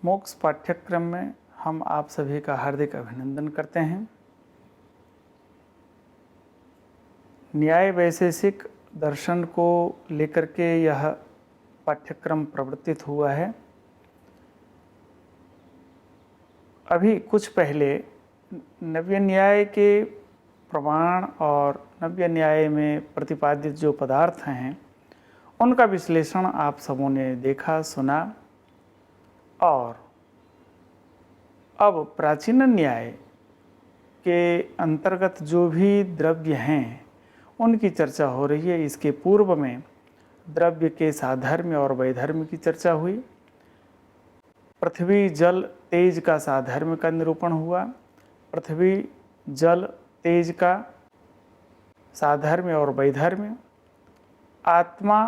मोक्ष पाठ्यक्रम में हम आप सभी का हार्दिक अभिनंदन करते हैं। न्याय वैशेषिक दर्शन को लेकर के यह पाठ्यक्रम प्रवर्तित हुआ है। अभी कुछ पहले नव्य न्याय के प्रमाण और नव्य न्याय में प्रतिपादित जो पदार्थ हैं उनका विश्लेषण आप सबों ने देखा सुना, और अब प्राचीन न्याय के अंतर्गत जो भी द्रव्य हैं उनकी चर्चा हो रही है। इसके पूर्व में द्रव्य के साधर्म्य और वैधर्म्य की चर्चा हुई। पृथ्वी जल तेज का साधर्म्य का निरूपण हुआ। पृथ्वी जल तेज का साधर्म्य और वैधर्म्य, आत्मा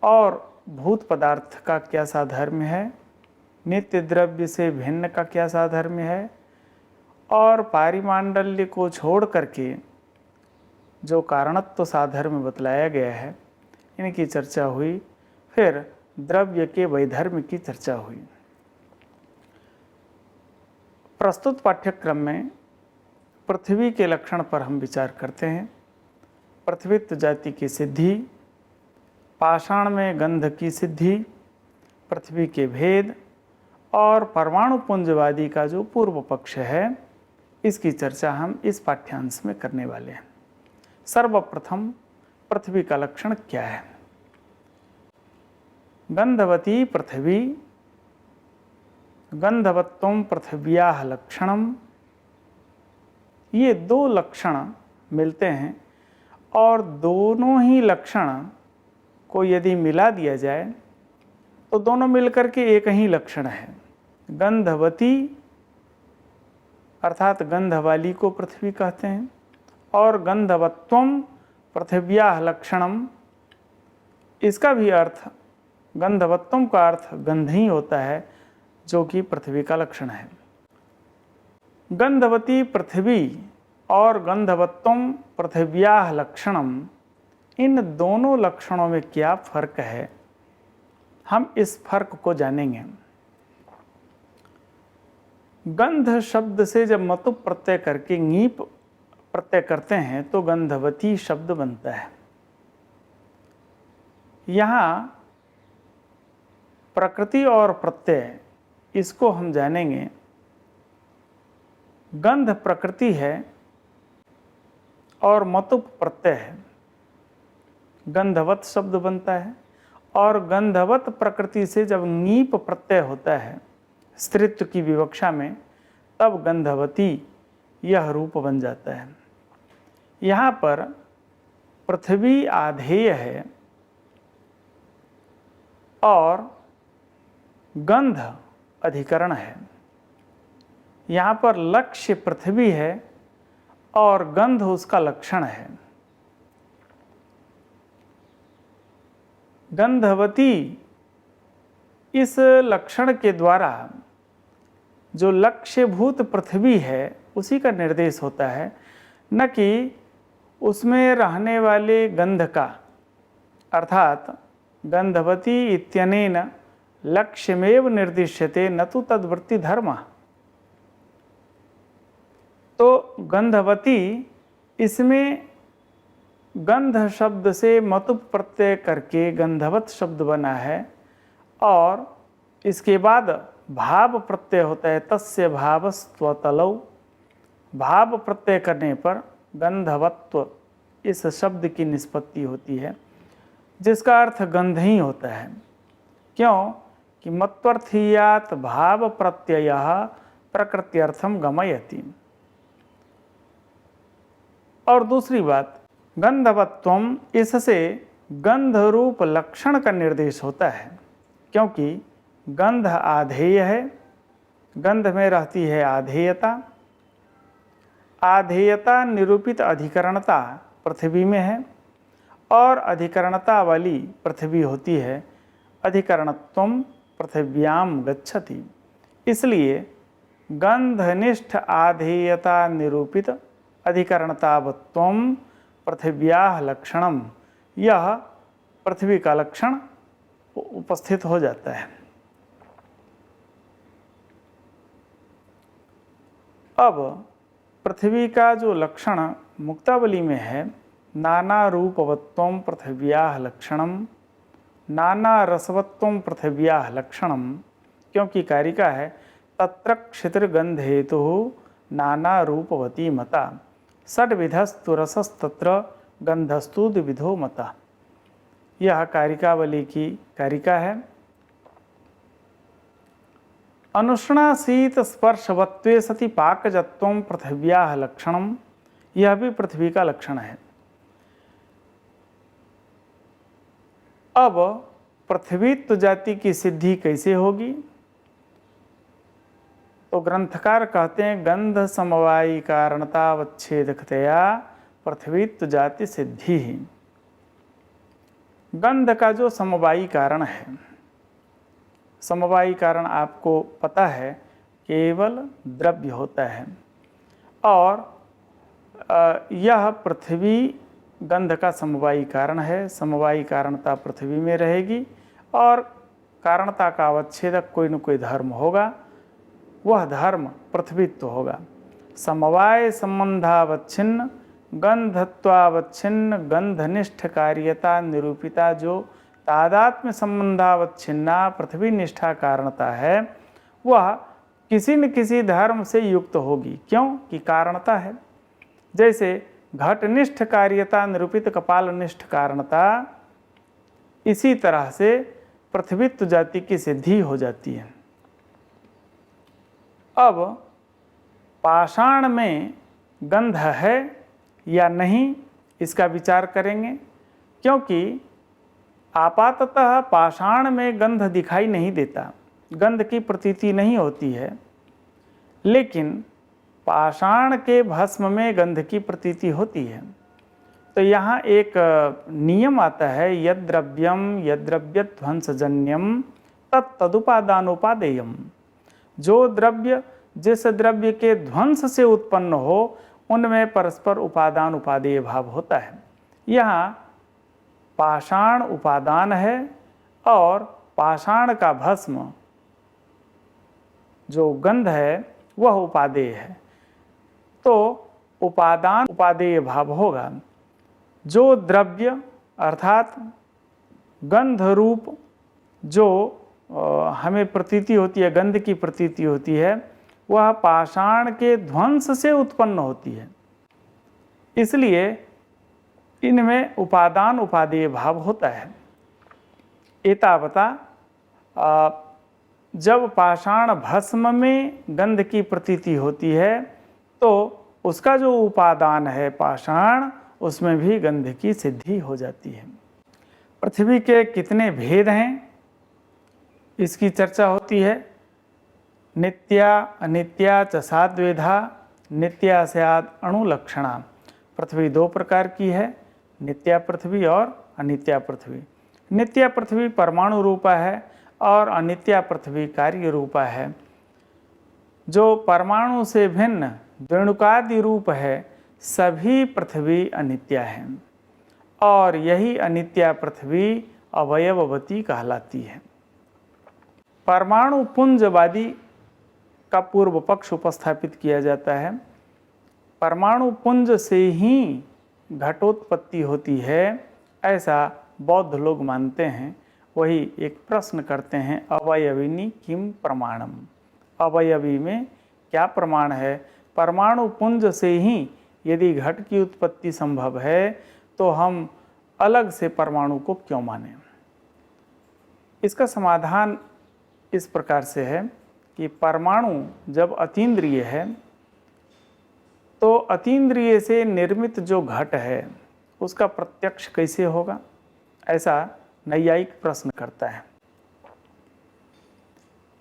और भूत पदार्थ का क्या साधर्म्य है, नित्य द्रव्य से भिन्न का क्या साधर्म्य है, और पारिमांडल्य को छोड़ करके जो कारणत्व साधर्म्य बतलाया गया है, इनकी चर्चा हुई। फिर द्रव्य के वैधर्म्य की चर्चा हुई। प्रस्तुत पाठ्यक्रम में पृथ्वी के लक्षण पर हम विचार करते हैं। पृथ्वीत्व जाति की सिद्धि, पाषाण में गंध की सिद्धि, पृथ्वी के भेद और परमाणु पुंजवादी का जो पूर्व पक्ष है, इसकी चर्चा हम इस पाठ्यांश में करने वाले हैं। सर्वप्रथम पृथ्वी का लक्षण क्या है? गंधवती पृथ्वी, गंधवत्वं पृथिव्याः लक्षणम। ये दो लक्षण मिलते हैं और दोनों ही लक्षण को यदि मिला दिया जाए तो दोनों मिलकर के एक ही लक्षण है। गंधवती अर्थात गंध वाली को पृथ्वी कहते हैं, और गंधवत्वम पृथिव्याः लक्षणम, इसका भी अर्थ गंधवत्वम का अर्थ गंध ही होता है, जो कि पृथ्वी का लक्षण है। गंधवती पृथ्वी और गंधवत्वम पृथिव्याः लक्षणम, इन दोनों लक्षणों में क्या फर्क है, हम इस फर्क को जानेंगे। गंध शब्द से जब मतु प्रत्यय करके ङीप प्रत्यय करते हैं तो गंधवती शब्द बनता है। यहाँ प्रकृति और प्रत्यय, इसको हम जानेंगे। गंध प्रकृति है और मतुप प्रत्यय है, गंधवत शब्द बनता है। और गंधवत प्रकृति से जब ङीप प्रत्यय होता है स्त्रीत्व की विवक्षा में, तब गंधवती यह रूप बन जाता है। यहाँ पर पृथ्वी आधेय है और गंध अधिकरण है। यहाँ पर लक्ष्य पृथ्वी है और गंध उसका लक्षण है। गंधवती इस लक्षण के द्वारा जो लक्ष्यभूत पृथ्वी है उसी का निर्देश होता है, न कि उसमें रहने वाले गंध का। अर्थात गंधवती इत्यनेन लक्ष्यमेव निर्दिश्यते न तु तद्वृत्ति धर्म। तो गंधवती, इसमें गंध शब्द से मतुप प्रत्यय करके गंधवत शब्द बना है, और इसके बाद भाव प्रत्यय होता है, तस्य भावस्त्वतलौ। भाव प्रत्यय करने पर गंधवत्व इस शब्द की निष्पत्ति होती है, जिसका अर्थ गंध ही होता है। क्यों कि मत्वर्थीयात भाव प्रत्ययः प्रकृत्यर्थम गमयति। और दूसरी बात, गंधवत्वम, इससे गंध रूप लक्षण का निर्देश होता है, क्योंकि गंध आधेय है। गंध में रहती है आधेयता। आधेयता निरूपित अधिकरणता पृथ्वी में है, और अधिकरणता वाली पृथ्वी होती है। अधिकरणत्वम पृथिव्याम गच्छति। इसलिए गंधनिष्ठ आधेयता निरूपित अधिकरणतावत्वम पृथिव्याः लक्षणम, यह पृथ्वी का लक्षण उपस्थित हो जाता है। अब पृथ्वी का जो लक्षण मुक्तावली में है, नाना रूपवत्वं पृथिव्याः लक्षणम, नाना रसवत्वं पृथिव्याः लक्षणम, क्योंकि कारिका है तत्र क्षितिर्गंध हेतु नाना रूपवती मता, षड्विधस्तु रसस्तत्र गंधस्तु द्विविधो मता। यह कारिकावली की कारिका है। अनुष्णा शीत स्पर्शवत्वे सति पाकजत्वं पृथिव्याः लक्षणम, यह भी पृथ्वी का लक्षण है। अब पृथ्वीत्व जाति की सिद्धि कैसे होगी? तो ग्रंथकार कहते हैं गंध समवायी कारणतावच्छेदकतया पृथ्वीत्व जाति सिद्धि ही। गंध का जो समवायी कारण है, समवायी कारण आपको पता है केवल द्रव्य होता है, और यह पृथ्वी गंध का समवायी कारण है। समवायी कारणता पृथ्वी में रहेगी और कारणता का अवच्छेदक कोई न कोई धर्म होगा, वह धर्म पृथ्वीत्व होगा। समवाय संबंधावच्छिन्न गंधत्वावच्छिन्न गंधनिष्ठ कार्यता निरूपिता जो तादात्म्य संबंधावच्छिन्ना पृथ्वी निष्ठा कारणता है, वह किसी न किसी धर्म से युक्त होगी। क्यों? कि कारणता है। जैसे घटनिष्ठ कार्यता निरूपित कपालनिष्ठ कारणता, इसी तरह से पृथ्वीत्व जाति की सिद्धि हो जाती है। अब पाषाण में गंध है या नहीं, इसका विचार करेंगे, क्योंकि आपाततः पाषाण में गंध दिखाई नहीं देता, गंध की प्रतीति नहीं होती है, लेकिन पाषाण के भस्म में गंध की प्रतीति होती है। तो यहाँ एक नियम आता है, यद्द्रव्यम यद्द्रव्यध्वंसजन्यम तदुपादानोपादेयम। जो द्रव्य जिस द्रव्य के ध्वंस से उत्पन्न हो उनमें परस्पर उपादान उपादेय भाव होता है। यहाँ पाषाण उपादान है और पाषाण का भस्म जो गंध है वह उपादेय है, तो उपादान उपादेय भाव होगा। जो द्रव्य अर्थात गंध रूप जो हमें प्रतीति होती है, गंध की प्रतीति होती है, वह पाषाण के ध्वंस से उत्पन्न होती है। इसलिए इनमें उपादान उपादेय भाव होता है। एतावता जब पाषाण भस्म में गंध की प्रतीति होती है तो उसका जो उपादान है पाषाण, उसमें भी गंध की सिद्धि हो जाती है। पृथ्वी के कितने भेद हैं इसकी चर्चा होती है। नित्या अनित्या च साद्वेधा नित्या स्याद अणुलक्षणा। पृथ्वी दो प्रकार की है, नित्या पृथ्वी और अनित्या पृथ्वी। नित्या पृथ्वी परमाणु रूपा है और अनित्या पृथ्वी कार्य रूपा है। जो परमाणु से भिन्न वेणुकादि रूप है, सभी पृथ्वी अनित्या है, और यही अनित्या पृथ्वी अवयववती कहलाती है। परमाणु पुंजवादी का पूर्व पक्ष उपस्थापित किया जाता है। परमाणु पुंज से ही घटोत्पत्ति होती है, ऐसा बौद्ध लोग मानते हैं। वही एक प्रश्न करते हैं, अवयविनी किम प्रमाणम, अवयवी में क्या प्रमाण है? परमाणु पुंज से ही यदि घट की उत्पत्ति संभव है तो हम अलग से परमाणु को क्यों मानें? इसका समाधान इस प्रकार से है कि परमाणु जब अतीन्द्रिय है तो अतीन्द्रिय से निर्मित जो घट है उसका प्रत्यक्ष कैसे होगा, ऐसा नैयायिक प्रश्न करता है।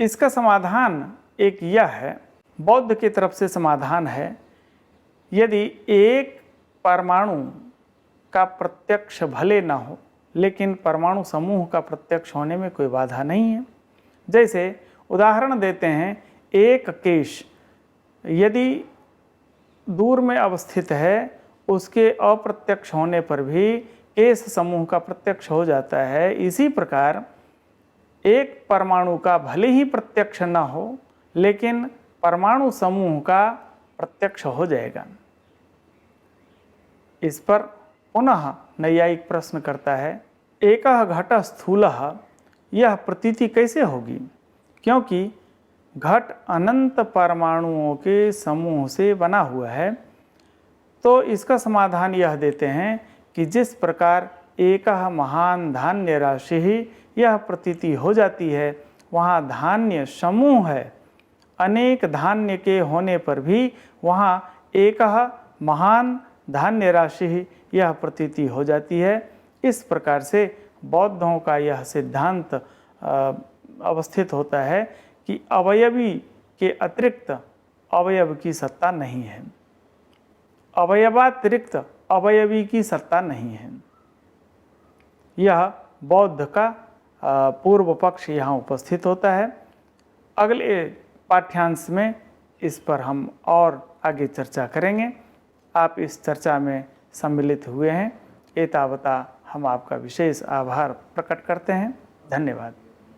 इसका समाधान एक यह है, बौद्ध की तरफ से समाधान है, यदि एक परमाणु का प्रत्यक्ष भले न हो लेकिन परमाणु समूह का प्रत्यक्ष होने में कोई बाधा नहीं है। जैसे उदाहरण देते हैं, एक केश यदि दूर में अवस्थित है, उसके अप्रत्यक्ष होने पर भी केश समूह का प्रत्यक्ष हो जाता है। इसी प्रकार एक परमाणु का भले ही प्रत्यक्ष न हो लेकिन परमाणु समूह का प्रत्यक्ष हो जाएगा। इस पर पुनः नैयायिक प्रश्न करता है, एकः घटः स्थूलः, यह प्रतीति कैसे होगी? क्योंकि घट अनंत परमाणुओं के समूह से बना हुआ है। तो इसका समाधान यह देते हैं कि जिस प्रकार एकः महान धान्य राशि ही यह प्रतीति हो जाती है, वहाँ धान्य समूह है, अनेक धान्य के होने पर भी वहाँ एकः महान धान्य राशि ही यह प्रतीति हो जाती है। इस प्रकार से बौद्धों का यह सिद्धांत अवस्थित होता है कि अवयवी के अतिरिक्त अवयव की सत्ता नहीं है, अवयवातिरिक्त अवयवी की सत्ता नहीं है। यह बौद्ध का पूर्व पक्ष यहाँ उपस्थित होता है। अगले पाठ्यांश में इस पर हम और आगे चर्चा करेंगे। आप इस चर्चा में सम्मिलित हुए हैं, एतावता हम आपका विशेष आभार प्रकट करते हैं। धन्यवाद।